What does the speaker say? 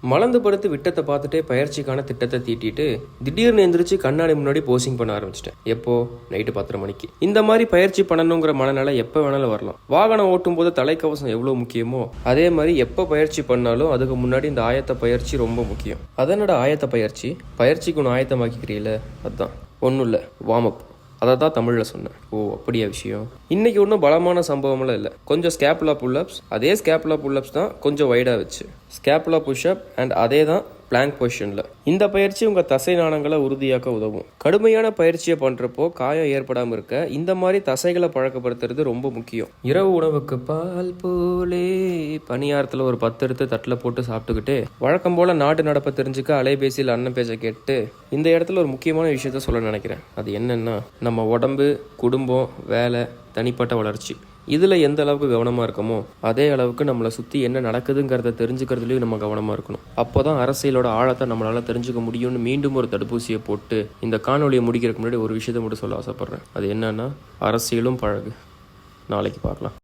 மலர்ந்து படுத்து விட்டத்தை பார்த்துட்டே பயிற்சிக்கான திட்டத்தை தீட்டிட்டு திடீர்னு எந்திரிச்சு கண்ணாடி முன்னாடி போசிங் பண்ண ஆரம்பிச்சிட்டேன். எப்போ? நைட்டு 10:30 மணிக்கு. இந்த மாதிரி பயிற்சி பண்ணணுங்கிற மனநிலை எப்போ வேணாலும் வரலாம். வாகனம் ஓட்டும் போது தலைக்கவசம் எவ்வளோ முக்கியமோ அதே மாதிரி எப்போ பயிற்சி பண்ணாலும் அதுக்கு முன்னாடி இந்த ஆயத்த பயிற்சி ரொம்ப முக்கியம். அதனோட ஆயத்த பயிற்சிக்கு ஒன்று ஆயத்தமாக்கிக்கிறீங்கள, அதுதான் ஒன்றும் இல்லை, வார்ம் அப். அதை தான் தமிழில் சொன்னேன். ஓ அப்படியா விஷயம். இன்னைக்கு ஒன்றும் பலமான சம்பவம்லாம் இல்லை. கொஞ்சம் ஸ்கேப்புலா புல்லப்ஸ், அதே ஸ்கேப்புலா புல்லப்ஸ் தான் கொஞ்சம் வைடாக வச்சு ஸ்கேப்புலா புஷ்அப் அண்ட் அதே தான் பிளாங்க் பொசிஷனில். இந்த பயிற்சி உங்கள் தசை நாணங்களை உறுதியாக்க உதவும். கடுமையான பயிற்சியை பண்ணுறப்போ காயம் ஏற்படாமல் இருக்க இந்த மாதிரி தசைகளை பழக்கப்படுத்துறது ரொம்ப முக்கியம். இரவு உணவுக்கு பால் போலே பணியாரத்தில் ஒரு 10 எடுத்து தட்டில் போட்டு சாப்பிட்டுக்கிட்டு வழக்கம் போல் நாட்டு நடப்பை தெரிஞ்சுக்க அலைபேசியில் அண்ணன் பேச்சை கேட்டு இந்த இடத்துல ஒரு முக்கியமான விஷயத்த சொல்ல நினைக்கிறேன். அது என்னன்னா, நம்ம உடம்பு, குடும்பம், வேலை, தனிப்பட்ட வளர்ச்சி, இதில் எந்த அளவுக்கு கவனமாக இருக்கமோ அதே அளவுக்கு நம்மளை சுற்றி என்ன நடக்குதுங்கிறத தெரிஞ்சுக்கிறதுலையும் நம்ம கவனமாக இருக்கணும். அப்போ தான் அரசியலோட ஆழத்தை நம்மளால் தெரிஞ்சுக்க முடியும்னு மீண்டும் ஒரு தடுப்பூசியை போட்டு இந்த காணொலியை முடிக்கிறதுக்கு முன்னாடி ஒரு விஷயத்தை மட்டும் சொல்ல ஆசைப்பட்றேன். அது என்னன்னா, அரசியலும் பழகு. நாளைக்கு பார்க்கலாம்.